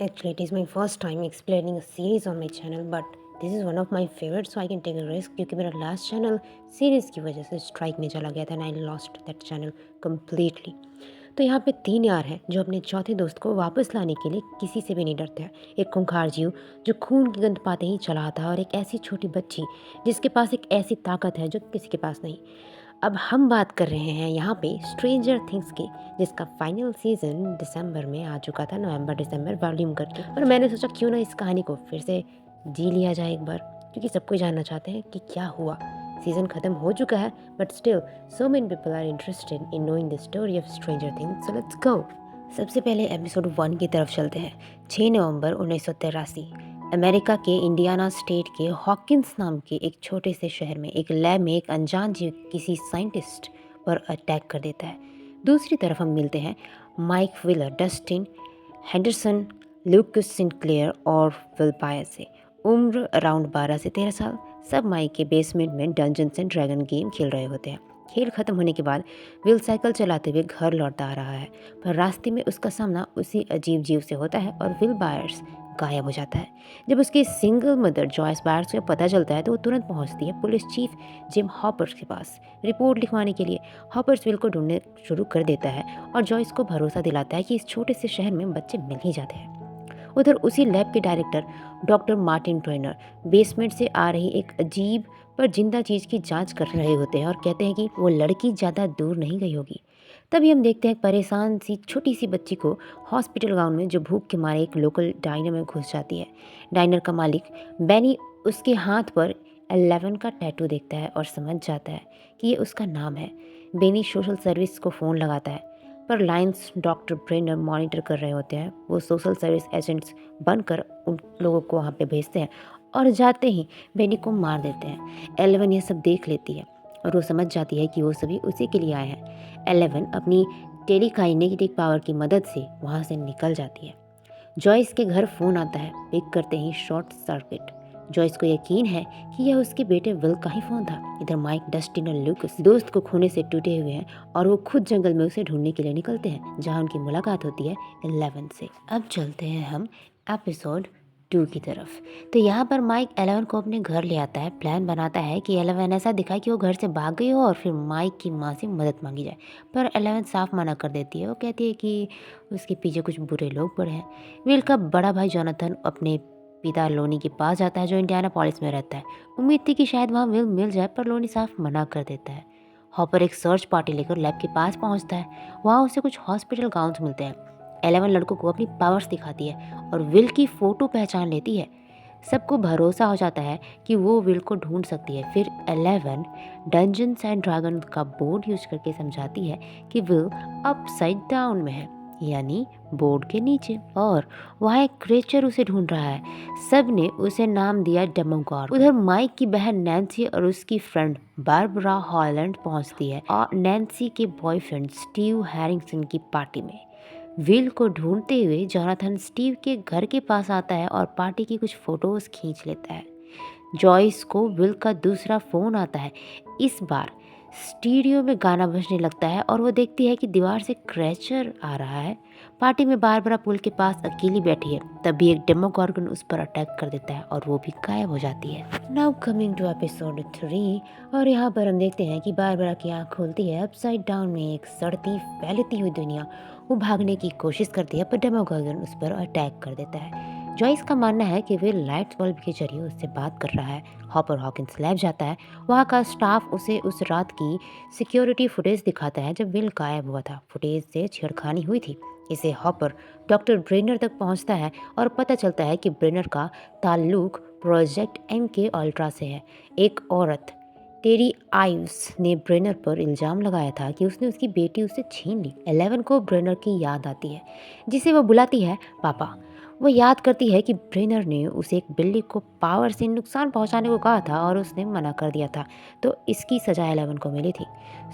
Actually, it is my first time explaining a series on my channel, but this is one of my favorites, so I can take a risk क्योंकि मेरा last channel series की वजह से strike में चला गया था and I lost that channel completely. तो यहाँ पे 3 यार हैं जो अपने चौथे दोस्त को वापस लाने के लिए किसी से भी नहीं डरते हैं। एक खूंखार जीव जो खून की गंध पाते ही चला आता है, और एक ऐसी छोटी बच्ची जिसके पास एक ऐसी ताकत है जो किसी के पास नहीं। अब हम बात कर रहे हैं यहाँ पे स्ट्रेंजर थिंग्स की, जिसका फाइनल सीज़न दिसंबर में आ चुका था, नवंबर दिसंबर वॉल्यूम करके। और मैंने सोचा क्यों ना इस कहानी को फिर से जी लिया जाए एक बार, क्योंकि सब कोई जानना चाहते हैं कि क्या हुआ। सीज़न ख़त्म हो चुका है, but still so many people are interested in knowing the story of Stranger Things, so let's go. सबसे पहले एपिसोड 1 की तरफ चलते हैं। 6 नवंबर 1983 अमेरिका के इंडियाना स्टेट के हॉकिंस नाम के एक छोटे से शहर में एक लैब में एक अनजान जीव किसी साइंटिस्ट पर अटैक कर देता है। दूसरी तरफ हम मिलते हैं Mike Wheeler, Dustin Henderson, Lucas Sinclair और विल बायर से। उम्र अराउंड 12 से 13 साल। सब माइक के बेसमेंट में डंजन्स एंड ड्रैगन गेम खेल रहे होते हैं। खेल खत्म होने के बाद विल साइकिल चलाते हुए घर लौटता आ रहा है, पर रास्ते में उसका सामना उसी अजीब जीव से होता है और विल बायर्स गायब हो जाता है। जब उसकी सिंगल मदर जॉयस बायर्स को पता चलता है तो वो तुरंत पहुंचती है पुलिस चीफ जिम हॉपर्स के पास रिपोर्ट लिखवाने के लिए। हॉपर्स विल को ढूंढने शुरू कर देता है और जॉयस को भरोसा दिलाता है कि इस छोटे से शहर में बच्चे मिल ही जाते हैं। उधर उसी लैब के director doctor Martin trainer basement से आ रही एक अजीब पर जिंदा चीज़ की जांच कर रहे होते हैं और कहते हैं कि वो लड़की ज़्यादा दूर नहीं गई होगी। तभी हम देखते हैं परेशान सी छोटी सी बच्ची को हॉस्पिटल गाउन में, जो भूख के मारे एक लोकल डाइनर में घुस जाती है। डाइनर का मालिक बेनी उसके हाथ पर 11 का टैटू देखता है और समझ जाता है कि ये उसका नाम है। बेनी सोशल सर्विस को फ़ोन लगाता है, पर लाइंस डॉक्टर ब्रेनर मॉनिटर कर रहे होते हैं। वो सोशल सर्विस एजेंट्स बनकर उन लोगों को वहाँ पे भेजते हैं और जाते ही बेनी को मार देते हैं। 11 ये सब देख लेती है और वो समझ जाती है कि वो सभी उसी के लिए आए हैं। 11 अपनी टेलीकाइनेटिक पावर की मदद से वहाँ से निकल जाती है। जॉयस के घर फ़ोन आता है। पिक करते ही शॉर्ट सर्किट। जॉयस को यकीन है कि यह उसके बेटे विल का ही फ़ोन था। इधर माइक, डस्टिन और लूकस दोस्त को खोने से टूटे हुए हैं और वो खुद जंगल में उसे ढूंढने के लिए निकलते हैं, जहां उनकी मुलाकात होती है 11 से। अब चलते हैं हम एपिसोड 2 की तरफ। तो यहाँ पर माइक 11 को अपने घर ले आता है। प्लान बनाता है कि 11 ऐसा दिखाए कि वो घर से भाग गई हो और फिर माइक की माँ से मदद मांगी जाए, पर 11 साफ मना कर देती है। वो कहती है कि उसके पीछे कुछ बुरे लोग पड़े हैं। विल का बड़ा भाई जोनाथन अपने पिता लोनी के पास जाता है, जो इंडियाना पॉलिस में रहता है। उम्मीद थी कि शायद वहाँ विल मिल जाए, पर लोनी साफ मना कर देता है। हॉपर एक सर्च पार्टी लेकर लैब के पास पहुंचता है। वहाँ उसे कुछ हॉस्पिटल गाउन्स मिलते हैं। 11 लड़कों को अपनी पावर्स दिखाती है और विल की फ़ोटो पहचान लेती है। सबको भरोसा हो जाता है कि वो विल को ढूंढ सकती है। फिर 11 डंजन्स एंड ड्रैगन का बोर्ड यूज करके समझाती है कि विल अपसाइड डाउन में है, यानी बोर्ड के नीचे, और वहाँ एक क्रेचर उसे ढूंढ रहा है। सब ने उसे नाम दिया डेमोगॉर्गन। उधर माइक की बहन नैन्सी और उसकी फ्रेंड बारबरा हॉलैंड पहुंचती है और नैन्सी के बॉयफ्रेंड स्टीव हैरिंगसन की पार्टी में। विल को ढूंढते हुए जोनाथन स्टीव के घर के पास आता है और पार्टी की कुछ फोटोज खींच लेता है। जॉयस को विल का दूसरा फ़ोन आता है। इस बार स्टीरियो में गाना बजने लगता है और वो देखती है कि दीवार से क्रैचर आ रहा है। पार्टी में बारबरा पुल के पास अकेली बैठी है। तभी एक डेमोगॉर्गन उस पर अटैक कर देता है और वो भी गायब हो जाती है। नाउ कमिंग टू एपिसोड 3, और यहाँ पर हम देखते हैं कि बारबरा की आँख खुलती है। अपसाइड डाउन में एक सड़ती फैलती हुई दुनिया। वो भागने की कोशिश करती है, पर डेमोगॉर्गन उस पर अटैक कर देता है। जॉयस का मानना है कि वे लाइट बल्ब के जरिए उससे बात कर रहा है। हॉपर हॉकिंस लैब जाता है। वहाँ का स्टाफ उसे उस रात की सिक्योरिटी फुटेज दिखाता है जब विल गायब हुआ था। फुटेज से छेड़खानी हुई थी। इसे हॉपर डॉक्टर ब्रेनर तक पहुँचता है और पता चलता है कि ब्रेनर का ताल्लुक प्रोजेक्ट MK अल्ट्रा से है। एक औरत टेरी आइव्स ने ब्रेनर पर इल्ज़ाम लगाया था कि उसने उसकी बेटी उससे छीन ली। 11 को ब्रेनर की याद आती है, जिसे वो बुलाती है पापा। वो याद करती है कि ब्रेनर ने उसे एक बिल्ली को पावर से नुकसान पहुंचाने को कहा था और उसने मना कर दिया था, तो इसकी सजा 11 को मिली थी।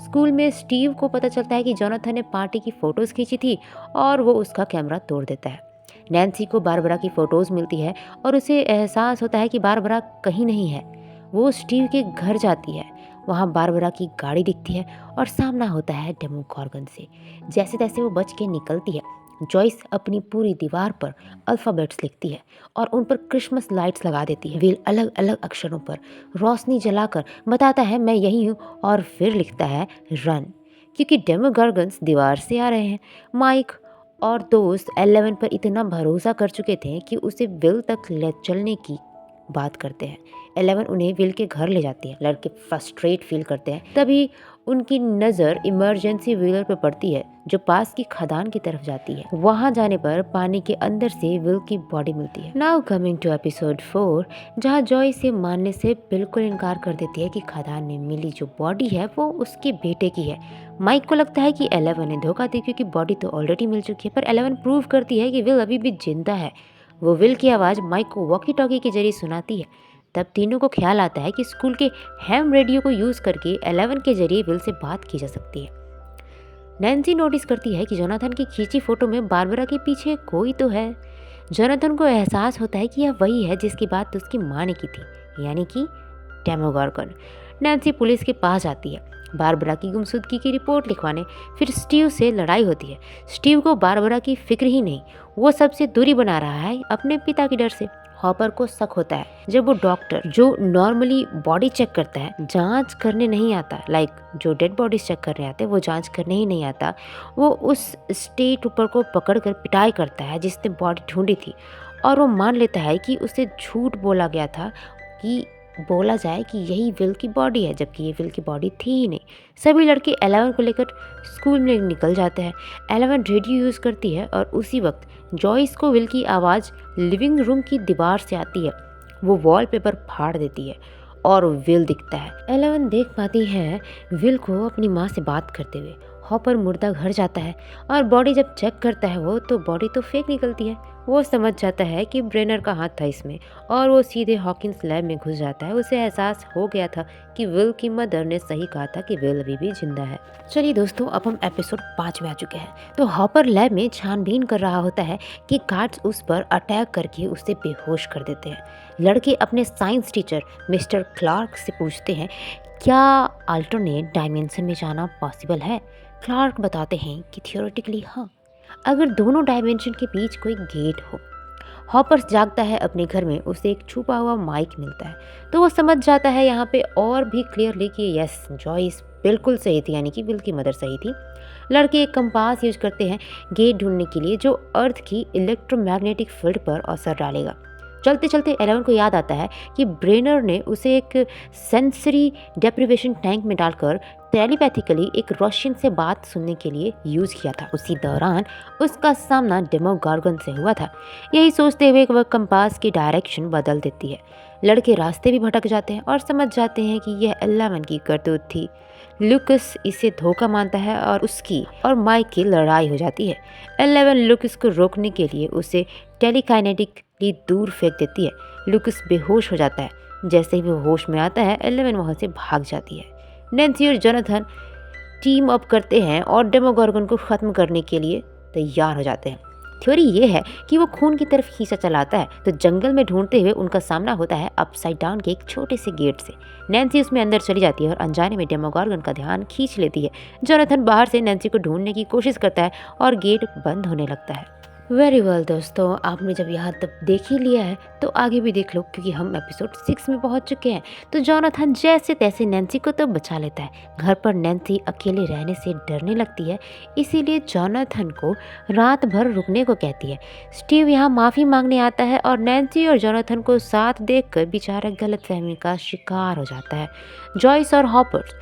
स्कूल में स्टीव को पता चलता है कि जोनाथन ने पार्टी की फ़ोटोज़ खींची थी और वो उसका कैमरा तोड़ देता है। नैन्सी को बारबरा की फ़ोटोज़ मिलती है और उसे एहसास होता है कि बारबरा कहीं नहीं है। वो स्टीव के घर जाती है। वहाँ बारबरा की गाड़ी दिखती है और सामना होता है डेमोगॉर्गन से। जैसे तैसे वो बच के निकलती है जॉयस अपनी पूरी दीवार पर अल्फ़ाबेट्स लिखती है और उन पर क्रिसमस लाइट्स लगा देती है। विल अलग अलग अक्षरों पर रोशनी जलाकर बताता है मैं यही हूँ और फिर लिखता है रन, क्योंकि डेमोगॉर्गन्स दीवार से आ रहे हैं। माइक और दोस्त 11 पर इतना भरोसा कर चुके थे कि उसे विल तक ले चलने की बात करते हैं। 11 उन्हें विल के घर ले जाती है। लड़के फ्रस्ट्रेट फील करते हैं। तभी उनकी नज़र इमरजेंसी व्हीलर पर पड़ती है जो पास की खदान की तरफ जाती है। वहां जाने पर पानी के अंदर से विल की बॉडी मिलती है। नाउ कमिंग टू एपिसोड 4, जहां जॉय से मानने से बिल्कुल इनकार कर देती है कि खदान में मिली जो बॉडी है वो उसके बेटे की है। माइक को लगता है कि 11 ने धोखा दी क्योंकि बॉडी तो ऑलरेडी मिल चुकी है, पर 11 प्रूव करती है कि विल अभी भी जिंदा है। वो विल की आवाज़ माइक को वॉकी टॉकी के जरिए सुनाती है। तब तीनों को ख्याल आता है कि स्कूल के हैम रेडियो को यूज़ करके 11 के जरिए विल से बात की जा सकती है। नैन्सी नोटिस करती है कि जोनाथन की खींची फोटो में बारबरा के पीछे कोई तो है। जोनाथन को एहसास होता है कि यह वही है जिसकी बात उसकी माँ ने की थी, यानी कि डेमोगॉर्गन। नैन्सी पुलिस के पास जाती है बारबरा की गुमशुदगी की रिपोर्ट लिखवाने। फिर स्टीव से लड़ाई होती है। स्टीव को बारबरा की फिक्र ही नहीं, वो सबसे दूरी बना रहा है अपने पिता के डर से। हॉपर को शक होता है जब वो डॉक्टर जो नॉर्मली बॉडी चेक करता है जांच करने नहीं आता, लाइक जो डेड बॉडीज चेक करने आते हैं वो जांच करने ही नहीं आता, वो उस स्टेट ऊपर को पकड़कर पिटाई करता है जिसने बॉडी ढूंढी थी। और वो मान लेता है कि उसे झूठ बोला गया था कि बोला जाए कि यही विल की बॉडी है, जबकि ये विल की बॉडी थी ही नहीं। सभी लड़के 11 को लेकर स्कूल में निकल जाते हैं। 11 रेडियो यूज़ करती है और उसी वक्त जॉयस को विल की आवाज़ लिविंग रूम की दीवार से आती है। वो वॉलपेपर फाड़ देती है और विल दिखता है। 11 देख पाती है विल को अपनी माँ से बात करते हुए। हॉपर मुर्दा घर जाता है और बॉडी जब चेक करता है वो तो बॉडी तो फेक निकलती है। वो समझ जाता है कि ब्रेनर का हाथ था इसमें और वो सीधे हॉकिंस लैब में घुस जाता है। उसे एहसास हो गया था कि विल की मदर ने सही कहा था कि विल अभी भी जिंदा है। चलिए दोस्तों, अब हम एपिसोड 5 में आ चुके हैं। तो हॉपर लैब में छानबीन कर रहा होता है कि गार्ड्स उस पर अटैक करके उसे बेहोश कर देते हैं। लड़के अपने साइंस टीचर मिस्टर क्लार्क से पूछते हैं क्या अल्टरनेट डायमेंशन में जाना पॉसिबल है। क्लार्क बताते हैं कि थियोरेटिकली हाँ, अगर दोनों डायमेंशन के बीच कोई गेट हो। हॉपर जागता है अपने घर में, उसे एक छुपा हुआ माइक मिलता है तो वो समझ जाता है यहाँ पे और भी क्लियरली कि यस, जॉयस बिल्कुल सही थी, यानी कि विल की मदर सही थी। लड़के एक कंपास यूज करते हैं गेट ढूंढने के लिए जो अर्थ की इलेक्ट्रोमैग्नेटिक फील्ड पर असर डालेगा। चलते चलते 11 को याद आता है कि ब्रेनर ने उसे एक सेंसरी डेप्रिवेशन टैंक में डालकर टेलीपैथिकली एक रशियन से बात सुनने के लिए यूज़ किया था। उसी दौरान उसका सामना डेमोगॉर्गन से हुआ था। यही सोचते हुए वह कंपास की डायरेक्शन बदल देती है। लड़के रास्ते भी भटक जाते हैं और समझ जाते हैं कि यह 11 की करतूत थी। लुकस इसे धोखा मानता है और उसकी और माइक की लड़ाई हो जाती है। 11 लुकस को रोकने के लिए उसे टेलीकाइनेटिकली दूर फेंक देती है। लुकस बेहोश हो जाता है। जैसे ही वो होश में आता है 11 वहाँ से भाग जाती है। नैन्सी और जोनाथन टीम अप करते हैं और डेमोगॉर्गन को ख़त्म करने के लिए तैयार हो जाते हैं। थ्योरी ये है कि वो खून की तरफ खींचा चलाता है तो जंगल में ढूंढते हुए उनका सामना होता है अपसाइड डाउन के एक छोटे से गेट से। नैन्सी उसमें अंदर चली जाती है और अनजाने में डेमोगॉर्गन का ध्यान खींच लेती है। जोनाथन बाहर से नैन्सी को ढूंढने की कोशिश करता है और गेट बंद होने लगता है। वेरी वेल दोस्तों, आपने जब यहाँ तक देख ही लिया है तो आगे भी देख लो, क्योंकि हम एपिसोड 6 में पहुँच चुके हैं। तो जोनाथन जैसे तैसे नैन्सी को तो बचा लेता है। घर पर नैन्सी अकेले रहने से डरने लगती है, इसीलिए जोनाथन को रात भर रुकने को कहती है। स्टीव यहाँ माफ़ी मांगने आता है और नैन्सी और जोनाथन को साथ देखकर बेचारा गलतफहमी का शिकार हो जाता है। जॉयस और हॉपर्स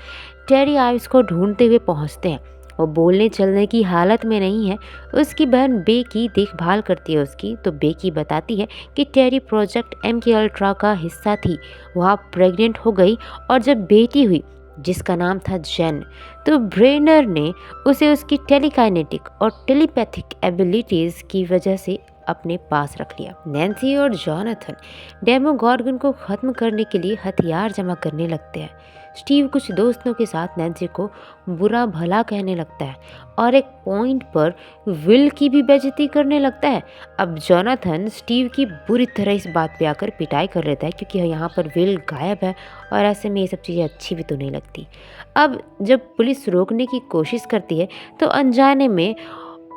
टेरी आइव्स को ढूंढते हुए पहुँचते हैं। वो बोलने चलने की हालत में नहीं है। उसकी बहन बेकी देखभाल करती है उसकी, तो बेकी बताती है कि टेरी प्रोजेक्ट MK अल्ट्रा का हिस्सा थी। वहाँ प्रेग्नेंट हो गई और जब बेटी हुई जिसका नाम था जेन, तो ब्रेनर ने उसे उसकी टेलीकाइनेटिक और टेलीपैथिक एबिलिटीज़ की वजह से अपने पास रख लिया। नैन्सी और जोनाथन डेमोगॉर्गन को ख़त्म करने के लिए हथियार जमा करने लगते हैं। स्टीव कुछ दोस्तों के साथ नैन्सी को बुरा भला कहने लगता है और एक पॉइंट पर विल की भी बेइज्जती करने लगता है। अब जोनाथन स्टीव की बुरी तरह इस बात पे आकर पिटाई कर लेता है क्योंकि यहाँ पर विल गायब है और ऐसे में ये सब चीज़ें अच्छी भी तो नहीं लगती। अब जब पुलिस रोकने की कोशिश करती है तो अनजाने में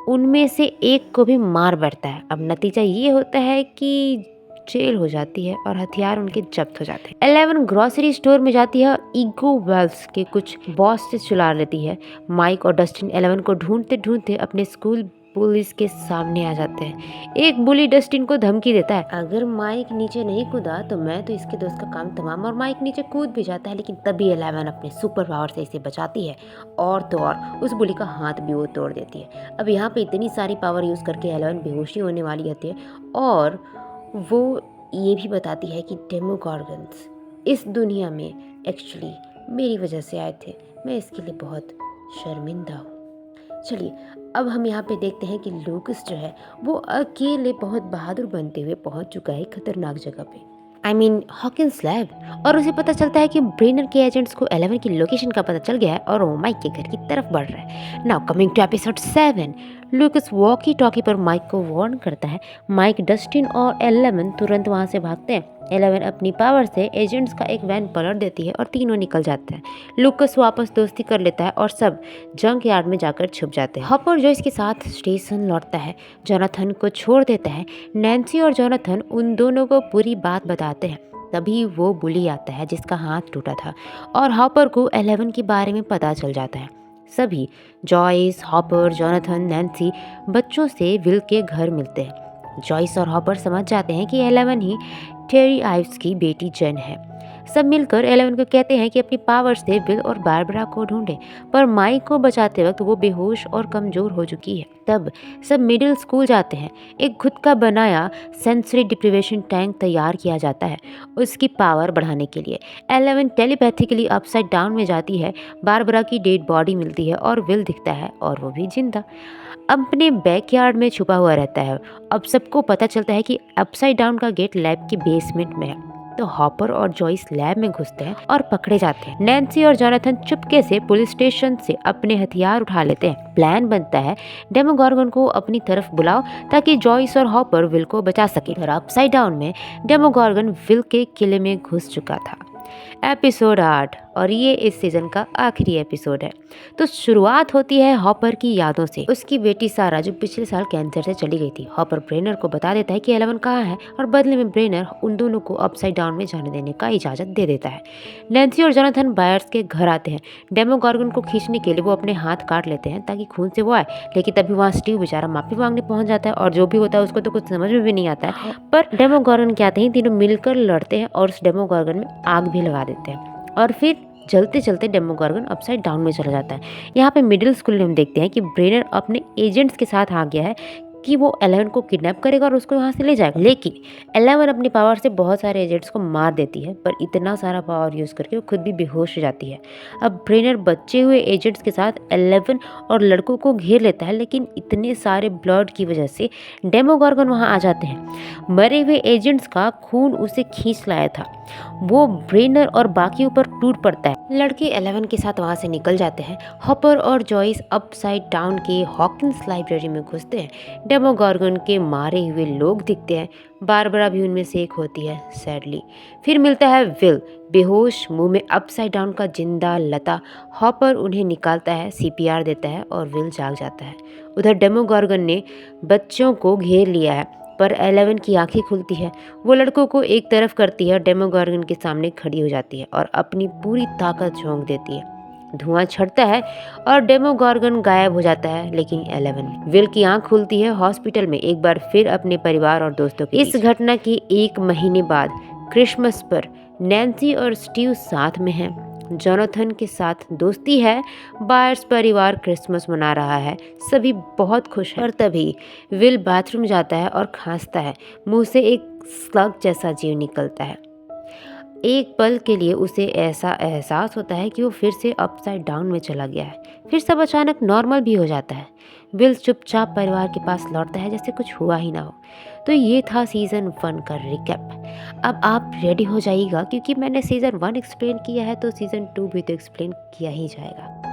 उनमें से एक को भी मार बैठता है। अब नतीजा ये होता है कि जेल हो जाती है और हथियार उनके जब्त हो जाते हैं। 11 ग्रोसरी स्टोर में जाती है, ईगो वेल्स के कुछ बॉस से चुरा लेती है। माइक और डस्टिन 11 को ढूंढते ढूंढते अपने स्कूल पुलिस के सामने आ जाते हैं। एक बुली डस्टिन को धमकी देता है, अगर माइक नीचे नहीं कूदा तो मैं तो इसके दोस्त का काम तमाम। और माइक नीचे कूद भी जाता है, लेकिन तभी 11 अपने सुपर पावर से इसे बचाती है और तो और उस बुली का हाथ भी वो तोड़ देती है। अब यहाँ पे इतनी सारी पावर यूज करके 11 बेहोशी होने वाली होती है और वो ये भी बताती है कि डेमोगॉर्गन्स इस दुनिया में एक्चुअली मेरी वजह से आए थे। मैं इसके लिए बहुत शर्मिंदा हूँ। चलिए अब हम यहाँ पे देखते हैं कि लूकस जो है वो अकेले बहुत बहादुर बनते हुए पहुँच चुका है खतरनाक जगह पे, आई मीन हॉकिंस लैब। और उसे पता चलता है कि ब्रेनर के एजेंट्स को 11 की लोकेशन का पता चल गया है और वो माइक के घर की तरफ बढ़ रहा है। Now coming to episode 7, Lucas walkie talkie पर माइक को वार्न करता है। माइक, डस्टिन और 11 तुरंत वहां से भागते हैं। 11 अपनी पावर से एजेंट्स का एक वैन पलट देती है और तीनों निकल जाते हैं। लूकस वापस दोस्ती कर लेता है और सब जंक यार्ड में जाकर छुप जाते हैं। हॉपर जॉयस के साथ स्टेशन लौटता है, जोनाथन को छोड़ देता है। नैन्सी और जोनाथन उन दोनों को पूरी बात बताते हैं। तभी वो बुली आता है जिसका हाथ टूटा था और हॉपर को 11 के बारे में पता चल जाता है। सभी जॉयस, हॉपर, जोनाथन, नैन्सी बच्चों से विल के घर मिलते हैं। जॉयस और हॉपर समझ जाते हैं कि 11 ही टेरी आइव्स की बेटी जेन है। सब मिलकर 11 को कहते हैं कि अपनी पावर से विल और बारबरा को ढूंढे, पर माइक को बचाते वक्त वो बेहोश और कमजोर हो चुकी है। तब सब मिडिल स्कूल जाते हैं। एक खुद का बनाया सेंसरी डिप्रिवेशन टैंक तैयार किया जाता है उसकी पावर बढ़ाने के लिए। 11 टेलीपैथिकली अपसाइड डाउन में जाती है। बारबरा की डेड बॉडी मिलती है और विल दिखता है और वो भी जिंदा अपने बैकयार्ड में छुपा हुआ रहता है। अब सबको पता चलता है कि अपसाइड डाउन का गेट लैब के बेसमेंट में है, तो हॉपर और जॉयस लैब में घुसते हैं और पकड़े जाते हैं। नैन्सी और जोनाथन चुपके से पुलिस स्टेशन से अपने हथियार उठा लेते हैं। प्लान बनता है डेमोगॉर्गन को अपनी तरफ बुलाओ ताकि जॉयस और हॉपर विल को बचा सके। और अपसाइड डाउन में डेमोगॉर्गन विल के किले में घुस चुका था। एपिसोड 8 और ये इस सीजन का आखिरी एपिसोड है। तो शुरुआत होती है हॉपर की यादों से। उसकी बेटी सारा जो पिछले साल कैंसर से चली गई थी। हॉपर ब्रेनर को बता देता है कि 11 कहाँ है और बदले में ब्रेनर उन दोनों को अपसाइड डाउन में जाने देने का इजाजत दे देता है। नैन्सी और जोनाथन बायर्स के घर आते हैं। डेमोगॉर्गन को खींचने के लिए वो अपने हाथ काट लेते हैं ताकि खून से वो आए, लेकिन तभी वहाँ स्टीव बेचारा माफी मांगने पहुंच जाता है और जो भी होता है उसको तो कुछ समझ में भी नहीं आता है। पर डेमोगॉर्गन के आते ही तीनों मिलकर लड़ते हैं और उस डेमोगॉर्गन में आग भी लगा देते हैं और फिर चलते चलते डेमोगॉर्गन अपसाइड डाउन में चला जाता है। यहाँ पे मिडिल स्कूल में हम देखते हैं कि ब्रेनर अपने एजेंट्स के साथ आ गया है कि वो 11 को किडनैप करेगा और उसको वहाँ से ले जाएगा, लेकिन 11 अपनी पावर से बहुत सारे एजेंट्स को मार देती है, पर इतना सारा पावर यूज़ करके वो खुद भी बेहोश हो जाती है। अब ब्रेनर बचे हुए एजेंट्स के साथ 11 और लड़कों को घेर लेता है, लेकिन इतने सारे ब्लड की वजह से डेमोगॉर्गन वहाँ आ जाते हैं। मरे हुए एजेंट्स का खून उसे खींच लाया था, वो ब्रेनर और बाकियों पर टूट पड़ता है। लड़के 11 के साथ वहाँ से निकल जाते हैं। हॉपर और जॉयस अपसाइड डाउन के हॉकिंस लाइब्रेरी में घुसते हैं। डेमोगॉर्गन के मारे हुए लोग दिखते हैं। बारबरा भी उनमें से एक होती है, सैडली। फिर मिलता है विल, बेहोश, मुंह में अपसाइड डाउन का जिंदा लता। हॉपर उन्हें निकालता है, सीपीआर देता है और विल जाग जाता है। उधर डेमोगॉर्गन ने बच्चों को घेर लिया है, पर 11 की आंखें खुलती है। वो लड़कों को एक तरफ करती है, डेमोगॉर्गन के सामने खड़ी हो जाती है और अपनी पूरी ताकत झोंक देती है। धुआं छटता है और डेमोगॉर्गन गायब हो जाता है, लेकिन 11 विल की आंख खुलती है हॉस्पिटल में, एक बार फिर अपने परिवार और दोस्तों के। इस घटना के 1 महीने बाद क्रिसमस पर नैन्सी और स्टीव साथ में हैं। जोनाथन के साथ दोस्ती है। बायर्स परिवार क्रिसमस मना रहा है, सभी बहुत खुश हैं। और तभी विल बाथरूम जाता है और खांसता है, मुंह से एक स्लग जैसा जीव निकलता है। एक पल के लिए उसे ऐसा एहसास होता है कि वो फिर से अपसाइड डाउन में चला गया है। फिर सब अचानक नॉर्मल भी हो जाता है। विल चुपचाप परिवार के पास लौटता है जैसे कुछ हुआ ही ना हो। तो ये था सीज़न 1 का रिकैप। अब आप रेडी हो जाइएगा क्योंकि मैंने सीज़न 1 एक्सप्लेन किया है तो सीज़न 2 भी तो एक्सप्लेन किया ही जाएगा।